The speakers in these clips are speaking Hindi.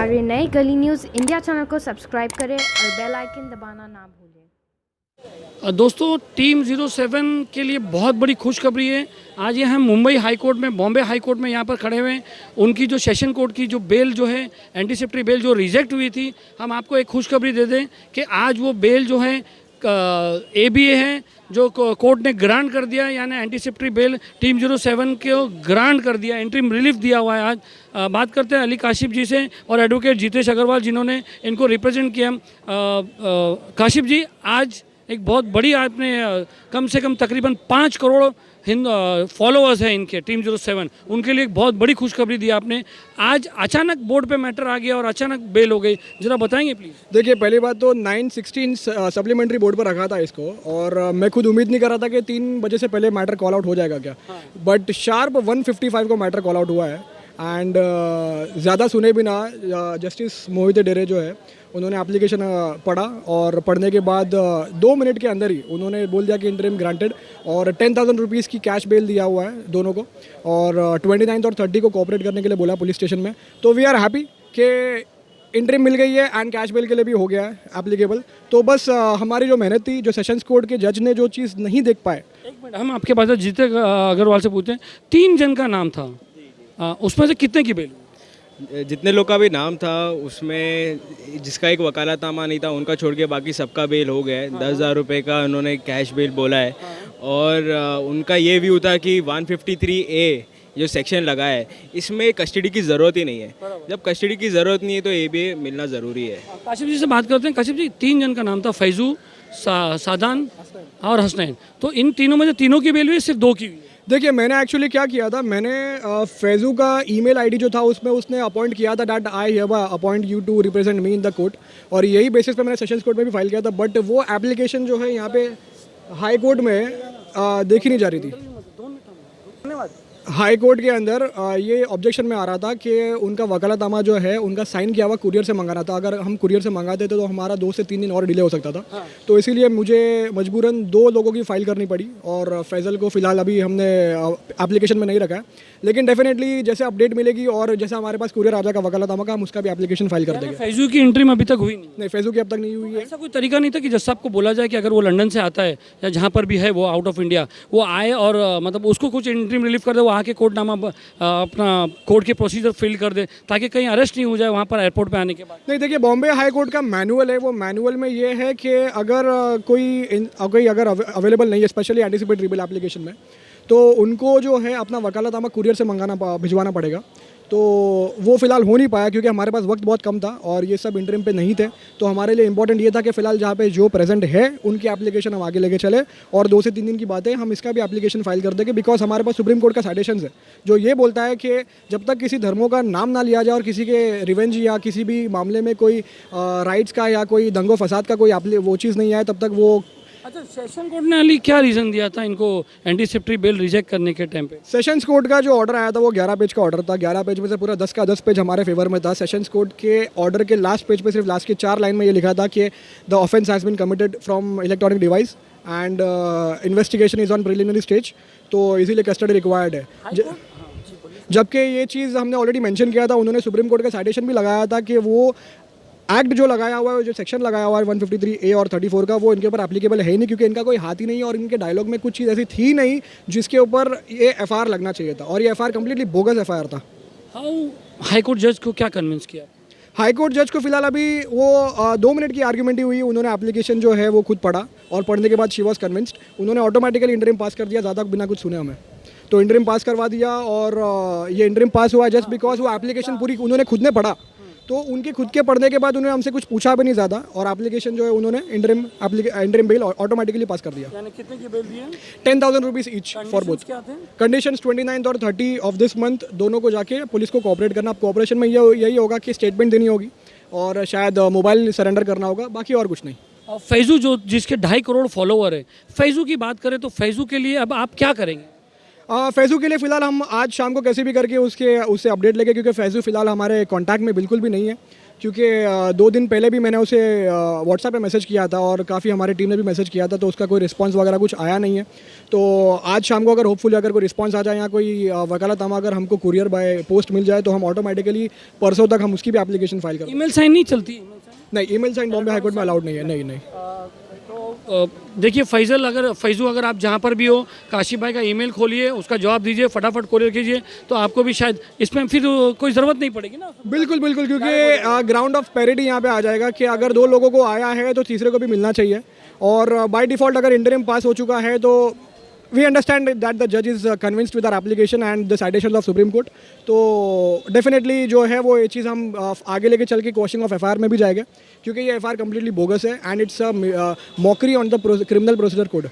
हमारे नए गली न्यूज़ इंडिया चैनल को सब्सक्राइब करें और बेल आइकन दबाना ना भूलें। दोस्तों, टीम 07 के लिए बहुत बड़ी खुशखबरी है। आज ये हम मुंबई हाई कोर्ट में, बॉम्बे हाई कोर्ट में यहाँ पर खड़े हुए हैं। उनकी जो सेशन कोर्ट की जो बेल जो है, एंटीसिपेटरी बेल जो रिजेक्ट हुई थी, हम आपको एक खुशखबरी दे दें कि आज वो बेल जो है ABA है जो कोर्ट ने ग्रांट कर दिया, यानी एंटीसिपेटरी बेल टीम 07 को ग्रांट कर दिया, इंटरिम रिलीफ दिया हुआ है। आज बात करते हैं अली काशिफ जी से और एडवोकेट जीतेश अग्रवाल जिन्होंने इनको रिप्रेजेंट किया। काशिफ जी, आज एक बहुत बड़ी आपने कम से कम तकरीबन 5 करोड़ फॉलोअर्स हैं इनके टीम 07, उनके लिए एक बहुत बड़ी खुशखबरी दी आपने। आज अचानक बोर्ड पे मैटर आ गया और अचानक बेल हो गई, जरा बताएंगे प्लीज़। देखिए, पहली बात तो 9/16 सप्लीमेंट्री बोर्ड पर रखा था इसको, और मैं खुद उम्मीद नहीं कर रहा था कि 3 बजे से पहले मैटर कॉल आउट हो जाएगा क्या, बट शार्प 1:55 को मैटर कॉल आउट हुआ है। एंड ज़्यादा सुने बिना जस्टिस मोहित डेरे जो है उन्होंने एप्लीकेशन पढ़ा, और पढ़ने के बाद 2 मिनट के अंदर ही उन्होंने बोल दिया कि इंटरिम ग्रांटेड, और 10,000 रुपीज़ की कैश बेल दिया हुआ है दोनों को, और 29 और 30 को कोऑपरेट करने के लिए बोला पुलिस स्टेशन में। तो वी आर हैप्पी कि इंटरिम मिल गई है एंड कैश बेल के लिए भी हो गया है एप्लीकेबल। तो बस हमारी जो मेहनत थी, जो सेशंस कोर्ट के जज ने जो चीज़ नहीं देख पाए। एक मिनट, हम आपके पास जीते अग्रवाल से पूछते हैं, 3 जन का नाम था, उसमें से कितने की बेल? जितने लोग का भी नाम था उसमें जिसका एक वकालतनामा नहीं था उनका छोड़ के बाकी सबका बेल हो गया है। 10,000 रुपये का उन्होंने कैश बेल बोला है, और उनका ये व्यू था कि 153A जो सेक्शन लगा है इसमें कस्टडी की ज़रूरत ही नहीं है। जब कस्टडी की ज़रूरत नहीं है तो ABA मिलना ज़रूरी है। काशिफ जी से बात करते हैं। काशिफ जी, 3 जन का नाम था, फैजू, सादान और हसनैन। तो इन तीनों में से तीनों की बेल हुई, सिर्फ 2 की हुई? देखिए, मैंने एक्चुअली क्या किया था, मैंने फैजू का ईमेल आईडी जो था उसमें उसने अपॉइंट किया था that I have appoint you to represent me in the court, और यही बेसिस पे मैंने सेशंस कोर्ट में भी फाइल किया था। बट वो एप्लीकेशन जो है यहाँ पे हाई कोर्ट में देखी नहीं जा रही थी। हाई कोर्ट के अंदर ये ऑब्जेक्शन में आ रहा था कि उनका वकालतनामा जो है उनका साइन किया हुआ कुरियर से मंगाना था। अगर हम कुरियर से मंगाते थे तो हमारा 2 से 3 दिन और डिले हो सकता था। तो इसीलिए मुझे मजबूरन 2 लोगों की फ़ाइल करनी पड़ी, और फैज़ल को फ़िलहाल अभी हमने एप्लीकेशन में नहीं रखा है, लेकिन डेफिनेटली जैसे अपडेट मिलेगी और जैसे हमारे पास कुरियर आ जाएगा वकालतनामा का, हम उसका भी एप्लीकेशन फाइल कर देंगे। फैजू की इंट्रीम अभी तक हुई नहीं, फैजू की अब तक नहीं हुई है। ऐसा कोई तरीका नहीं था कि जज साहब को बोला जाए कि अगर वो लंदन से आता है या जहाँ पर भी है वो आउट ऑफ इंडिया, वो आए और मतलब उसको कुछ इंट्रीम रिलीफ कर दे, वो आके कोर्टनामा अपना कोर्ट के प्रोसीजर फिल कर दे, ताकि कहीं अरेस्ट नहीं हो जाए वहाँ पर एयरपोर्ट पे आने के बाद? नहीं, देखिए, बॉम्बे हाई कोर्ट का मैनुअल है, वो मैनुअल में ये है कि अगर कोई अगर अवेलेबल नहीं है, स्पेशली एंटीसिपेटरी बेल एप्लीकेशन में, तो उनको जो है अपना वकालतनामा कुरियर से भिजवाना पड़ेगा। तो वो फ़िलहाल हो नहीं पाया क्योंकि हमारे पास वक्त बहुत कम था और ये सब इंटरिम पे नहीं थे। तो हमारे लिए इंपॉर्टेंट ये था कि फ़िलहाल जहाँ पे जो प्रेजेंट है उनकी एप्लीकेशन हम आगे लेके चले, और 2 से 3 दिन की बात है, हम इसका भी एप्लीकेशन फाइल कर देंगे, बिकॉज हमारे पास सुप्रीम कोर्ट का साइटेशंस है जो ये बोलता है कि जब तक किसी धर्मों का नाम ना लिया जाए और किसी के रिवेंज या किसी भी मामले में कोई राइट्स का या कोई दंगो फसाद का कोई वो चीज़ नहीं आए, तब तक वो। अच्छा, सेशन कोर्ट ने अली क्या रीज़न दिया था इनको एंटीसिपेटरी बेल रिजेक्ट करने के टाइम पे? सेशंस कोर्ट का जो ऑर्डर आया था वो 11 पेज का ऑर्डर था। 11 पेज में से पूरा 10 का 10 पेज हमारे फेवर में था। सेशंस कोर्ट के ऑर्डर के लास्ट पेज पे सिर्फ लास्ट के 4 लाइन में ये लिखा था कि the offence has been committed from electronic device and investigation is on preliminary stage, तो इसीलिए कस्टडी रिक्वायर्ड है। जबकि ये चीज़ हमने ऑलरेडी मेंशन किया था, उन्होंने सुप्रीम कोर्ट का साइटेशन भी लगाया था कि वो एक्ट जो लगाया हुआ है, जो सेक्शन लगाया हुआ है 153A और 34 का, वो इनके ऊपर एप्लीकेबल है ही नहीं, क्योंकि इनका कोई हाथ ही नहीं है और इनके डायलॉग में कुछ चीज़ ऐसी थी नहीं जिसके ऊपर ये FIR लगना चाहिए था, और ये FIR कम्प्लीटली बोगस FIR था। हाई कोर्ट जज को क्या कन्विंस किया? हाई कोर्ट जज को फिलहाल अभी वो 2 मिनट की आर्ग्यूमेंट ही हुई, उन्होंने एप्लीकेशन जो है वो खुद पढ़ा, और पढ़ने के बाद शी वॉज कन्विंस्ड, उन्होंने ऑटोमेटिकली इंटरिम पास कर दिया, ज़्यादा बिना कुछ सुने हमें। तो इंटरिम पास करवा दिया, और ये इंटरिम पास हुआ जस्ट बिकॉज वो एप्लीकेशन पूरी उन्होंने खुद ने पढ़ा। तो उनके खुद के पढ़ने के बाद उन्होंने हमसे कुछ पूछा भी नहीं ज़्यादा, और एप्लीकेशन जो है उन्होंने इंटरिम बेल ऑटोमेटिकली पास कर दिया। यानी कितने की बेल दी है? 10,000 rupees each for both. Conditions 29 और 30 ऑफ दिस मंथ दोनों को जाके पुलिस को कोऑपरेट करना। अब कोऑपरेशन में यही होगा कि स्टेटमेंट देनी होगी और शायद मोबाइल सरेंडर करना होगा, बाकी और कुछ नहीं। फैजू जो जिसके 2.5 करोड़ फॉलोवर है, फैजू की बात करें तो फैजू के लिए अब आप क्या करेंगे? फैज़ू के लिए फ़िलहाल हम आज शाम को कैसे भी करके उससे अपडेट लेंगे, क्योंकि फैज़ू फ़िलहाल हमारे कांटेक्ट में बिल्कुल भी नहीं है। क्योंकि 2 दिन पहले भी मैंने उसे व्हाट्सएप पे मैसेज किया था और काफ़ी हमारी टीम ने भी मैसेज किया था, तो उसका कोई रिस्पांस वगैरह कुछ आया नहीं है। तो आज शाम को अगर होपफुली अगर कोई रिस्पांस आ जाए या कोई वकालतनामा अगर हमको कुरियर बाय पोस्ट मिल जाए तो हम ऑटोमेटिकली परसों तक हम उसकी भी एप्लीकेशन फाइल करें। ईमेल साइन नहीं चलती? नहीं, email sign Bombay high court में अलाउड नहीं है। नहीं। देखिए फैज़ू अगर आप जहाँ पर भी हो, काशी भाई का ईमेल खोलिए, उसका जवाब दीजिए, फटाफट कोरियर कीजिए, तो आपको भी शायद इसमें फिर कोई ज़रूरत नहीं पड़ेगी ना। बिल्कुल, क्योंकि ग्राउंड ऑफ पैरिटी यहाँ पे आ जाएगा कि अगर 2 लोगों को आया है तो तीसरे को भी मिलना चाहिए। और बाय डिफ़ॉल्ट अगर इंटरिम पास हो चुका है तो वी अंडरस्टैंड दैट द जज is convinced with our application and the citation of supreme court. तो डेफिनेटली जो है वो ये चीज़ हम आगे लेके चल के क्वेश्चन ऑफ एफआईआर में भी जाएगा, क्योंकि ये एफआईआर कम्प्लीटली बोगस है and it's a mockery on the criminal procedure code.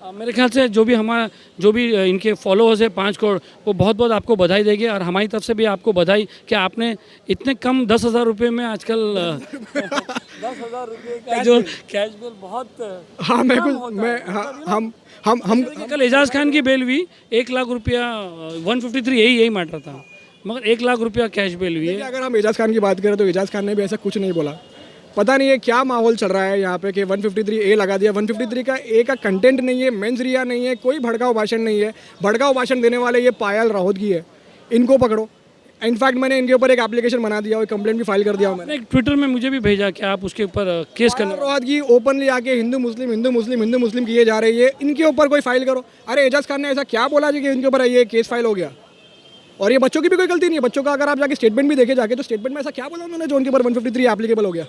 मेरे ख्याल से जो भी इनके फॉलोअर्स है 5 करोड़, वो बहुत बहुत आपको बधाई देंगे, और हमारी तरफ से भी आपको बधाई कि आपने इतने कम 10,000 रुपये में आजकल 10,000 रुपये का जो कैश बेल बहुत हाँ हम कल एजाज खान की बेल हुई 1 लाख रुपया 153 यही मैटर था, मगर 1 लाख रुपया कैश बेल हुई है। अगर हम एजाज खान की बात करें तो एजाज खान ने भी ऐसा कुछ नहीं बोला। पता नहीं है क्या माहौल चल रहा है यहाँ पे कि 153A लगा दिया। 153 का ए का कंटेंट नहीं है, मेंस रिया नहीं है, कोई भड़काऊ भाषण नहीं है। भड़काऊ भाषण देने वाले ये पायल राहौतगी है, इनको पकड़ो। इनफैक्ट मैंने इनके ऊपर एक एप्लीकेशन बना दिया और कंप्लेंट भी फाइल कर दिया मैंने। ट्विटर में मुझे भी भेजा कि आप उसके ऊपर केस करना। राहौतगी ओपनली आके हिंदू मुस्लिम किए जा रही है, इनके ऊपर कोई फाइल करो। अरे एजाज खान ने ऐसा क्या बोला जी कि इनके ऊपर ये केस फाइल हो गया? और ये बच्चों की भी कोई गलती नहीं है। बच्चों का अगर आप जाके स्टेटमेंट भी देखे जाके तो स्टेटमेंट में ऐसा क्या बोला उन्होंने जो उनके ऊपर 153 एप्लीकेबल हो गया?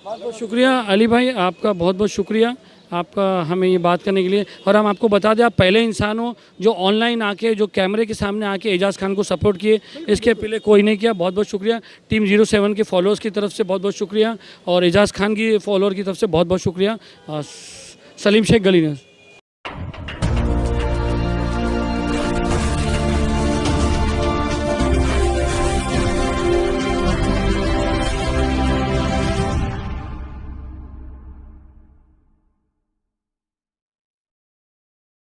बहुत बहुत शुक्रिया अली भाई, आपका बहुत बहुत शुक्रिया आपका हमें ये बात करने के लिए। और हम आपको बता दें, आप पहले इंसान हो जो ऑनलाइन आके, जो कैमरे के सामने आके एजाज खान को सपोर्ट किए, इसके पहले कोई नहीं किया। बहुत बहुत शुक्रिया। टीम 07 के फॉलोअर्स की तरफ से बहुत बहुत शुक्रिया, और एजाज खान की फॉलोअर की तरफ से बहुत बहुत शुक्रिया। सलीम शेख गली ने